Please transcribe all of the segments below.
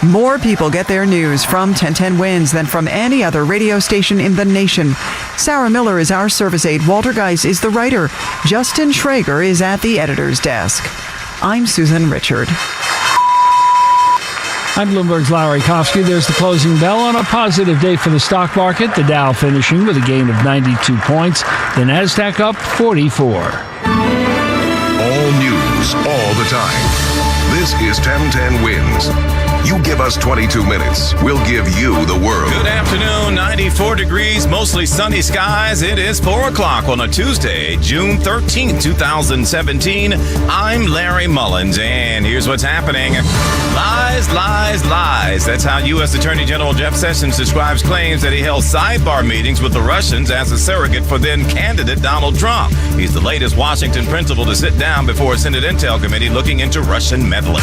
More people get their news from 1010 Wins than from any other radio station in the nation. Sarah Miller is our service aide. Walter Geis is the writer. Justin Schrager is at the editor's desk. I'm Susan Richard. I'm Bloomberg's Larry Kofsky. There's the closing bell on a positive day for the stock market. The Dow finishing with a gain of 92 points. The Nasdaq up 44. All news, all the time. This is 1010 Wins. You give us 22 minutes, we'll give you the world. Good afternoon, 94 degrees, mostly sunny skies. It is 4 o'clock on a Tuesday, June 13th, 2017. I'm Larry Mullins, and here's what's happening. Lies, lies, lies. That's how U.S. Attorney General Jeff Sessions describes claims that he held sidebar meetings with the Russians as a surrogate for then-candidate Donald Trump. He's the latest Washington principal to sit down before a Senate Intel Committee looking into Russian meddling.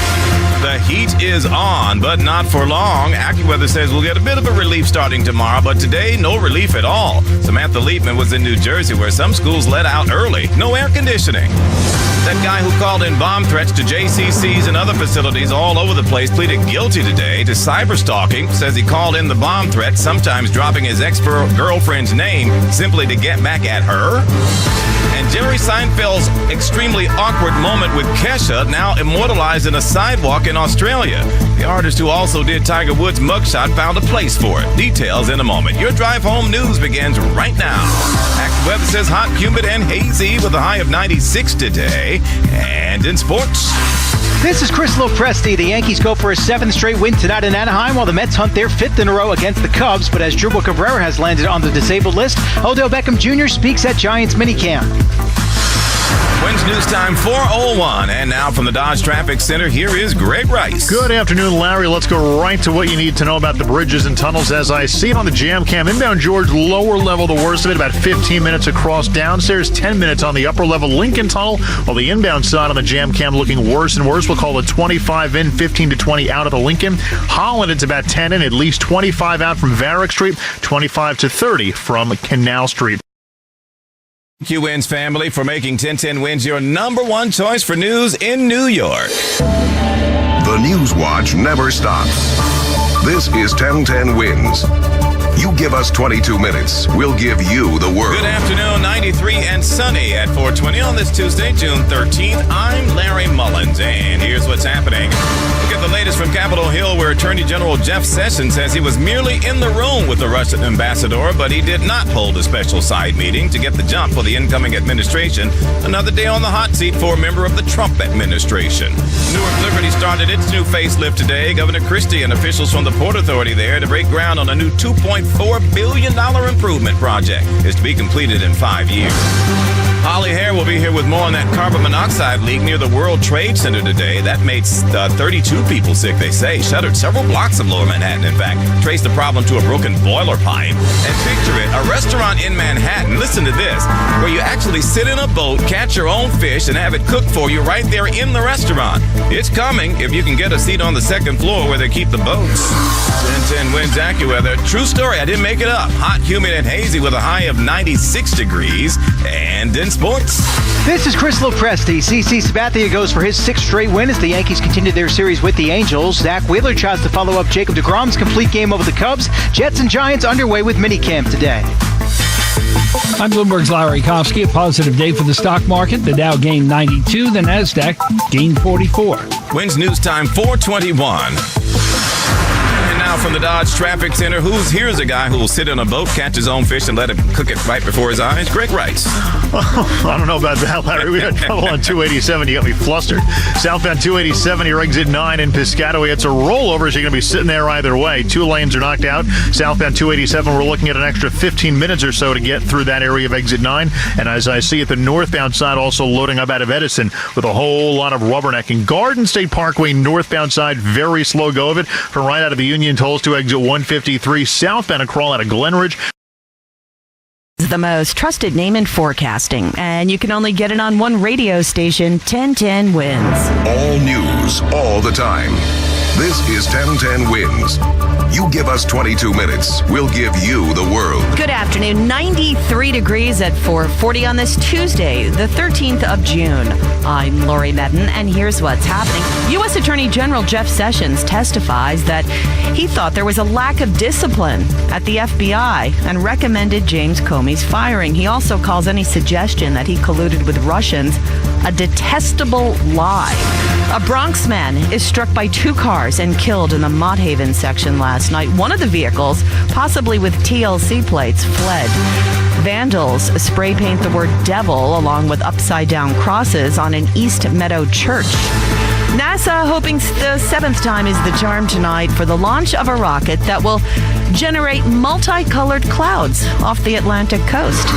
The heat is on, but not for long. AccuWeather says we'll get a bit of a relief starting tomorrow, but today, no relief at all. Samantha Liebman was in New Jersey, where some schools let out early. No air conditioning. That guy who called in bomb threats to JCCs and other facilities all over the place pleaded guilty today to cyberstalking. Says he called in the bomb threat, sometimes dropping his ex-girlfriend's name simply to get back at her. And Jerry Seinfeld's extremely awkward moment with Kesha, now immortalized in a sidewalk in Australia. The artist who also did Tiger Woods' mugshot found a place for it. Details in a moment. Your drive home news begins right now. AccuWeather says hot, humid, and hazy with a high of 96 today. And in sports, this is Chris Lopresti. The Yankees go for a 7th straight win tonight in Anaheim, while the Mets hunt their 5th in a row against the Cubs. But as Drupal Cabrera has landed on the disabled list, Odell Beckham Jr. speaks at Giants minicamp. Wins News Time 4:01, and now from the Dodge Traffic Center, here is Greg Rice. Good afternoon, Larry. Let's go right to what you need to know about the bridges and tunnels. As I see it on the jam cam, inbound George, lower level, the worst of it, about 15 minutes across. Downstairs, 10 minutes on the upper level Lincoln Tunnel, while the inbound side on the jam cam looking worse and worse. We'll call it 25 in, 15 to 20 out of the Lincoln. Holland, it's about 10 in, at least 25 out from Varick Street, 25 to 30 from Canal Street. Thank you, Wins family, for making 1010 Wins your number one choice for news in New York. The News Watch never stops. This is 1010 Wins. You give us 22 minutes, we'll give you the world. Good afternoon, 93 and sunny at 4:20 on this Tuesday, June 13th. I'm Larry Mullins, and here's what's happening. Look at the latest from Capitol Hill, where Attorney General Jeff Sessions says he was merely in the room with the Russian ambassador, but he did not hold a special side meeting to get the jump for the incoming administration. Another day on the hot seat for a member of the Trump administration. Newark Liberty started its new facelift today. Governor Christie and officials from the Port Authority there to break ground on a new $2.4 billion improvement project. Is to be completed in 5 years. Holly Hare will be here with more on that carbon monoxide leak near the World Trade Center today. That made 32 people sick, they say. Shuttered several blocks of Lower Manhattan, in fact. Traced the problem to a broken boiler pipe. And picture it, a restaurant in Manhattan, listen to this, where you actually sit in a boat, catch your own fish, and have it cooked for you right there in the restaurant. It's coming if you can get a seat on the second floor where they keep the boats. 1010 Wins AccuWeather. True story, I didn't make it up. Hot, humid, and hazy with a high of 96 degrees. And in sports, this is Chris Lopresti. CC Sabathia goes for his 6th straight win as the Yankees continue their series with the Angels. Zach Wheeler tries to follow up Jacob deGrom's complete game over the Cubs. Jets and Giants underway with minicamp today. I'm Bloomberg's Larry Kofsky. A positive day for the stock market. The Dow gained 92. The Nasdaq gained 44. Wins News Time 4:21. Now from the Dodge Traffic Center, here's a guy who will sit in a boat, catch his own fish, and let him cook it right before his eyes. Greg Rice. Oh, I don't know about that, Larry. We had trouble on 287. You got me flustered. Southbound 287, your exit 9 in Piscataway. It's a rollover, so you're going to be sitting there either way. 2 lanes are knocked out. Southbound 287, we're looking at an extra 15 minutes or so to get through that area of exit 9. And as I see it, the northbound side also loading up out of Edison with a whole lot of rubbernecking. Garden State Parkway, northbound side, very slow go of it. From right out of the Union tolls to exit 153. Southbound, a crawl out of Glenridge. The most trusted name in forecasting, and you can only get it on one radio station. 1010 Wins. All news, all the time. This is 1010 Wins. You give us 22 minutes, we'll give you the world. Good afternoon. 93 degrees at 4:40 on this Tuesday, the 13th of June. I'm Lori Medden, and here's what's happening. U.S. Attorney General Jeff Sessions testifies that he thought there was a lack of discipline at the FBI and recommended James Comey's firing. He also calls any suggestion that he colluded with Russians a detestable lie. A Bronx man is struck by two cars and killed in the Mott Haven section last night. One of the vehicles, possibly with TLC plates, fled. Vandals spray paint the word devil along with upside-down crosses on an East Meadow church. NASA hoping the seventh time is the charm tonight for the launch of a rocket that will generate multicolored clouds off the Atlantic coast.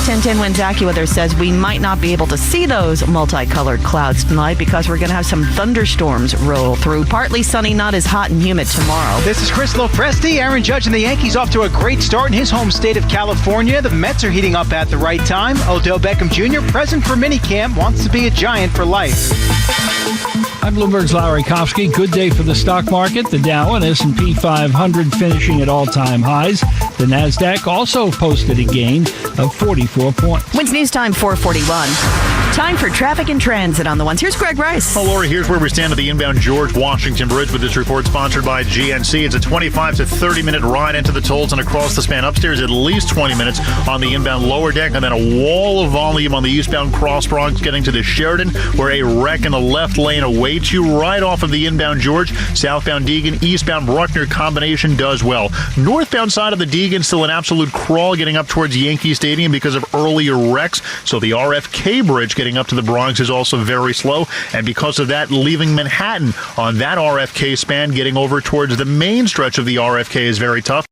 1010 Wins AccuWeather says we might not be able to see those multicolored clouds tonight because we're going to have some thunderstorms roll through. Partly sunny, not as hot and humid tomorrow. This is Chris Lopresti. Aaron Judge and the Yankees off to a great start in his home state of California. The Mets are heating up at the right time. Odell Beckham Jr., present for minicamp, wants to be a Giant for life. I'm Bloomberg's Larry Kofsky. Good day for the stock market. The Dow and S&P 500 finishing at all-time highs. The Nasdaq also posted a gain of 44 points. Wins News Time 441. Time for traffic and transit on the ones. Here's Greg Rice. Well, Lori, here's where we stand at the inbound George Washington Bridge with this report sponsored by GNC. It's a 25 to 30-minute ride into the tolls and across the span. Upstairs, at least 20 minutes on the inbound lower deck, and then a wall of volume on the eastbound Cross Bronx getting to the Sheridan, where a wreck in the left lane awaits you right off of the inbound George. Southbound Deegan, eastbound Bruckner combination does well. Northbound side of the Deegan, still an absolute crawl getting up towards Yankee Stadium because of earlier wrecks. So the RFK Bridge getting up to the Bronx is also very slow. And because of that, leaving Manhattan on that RFK span, getting over towards the main stretch of the RFK is very tough.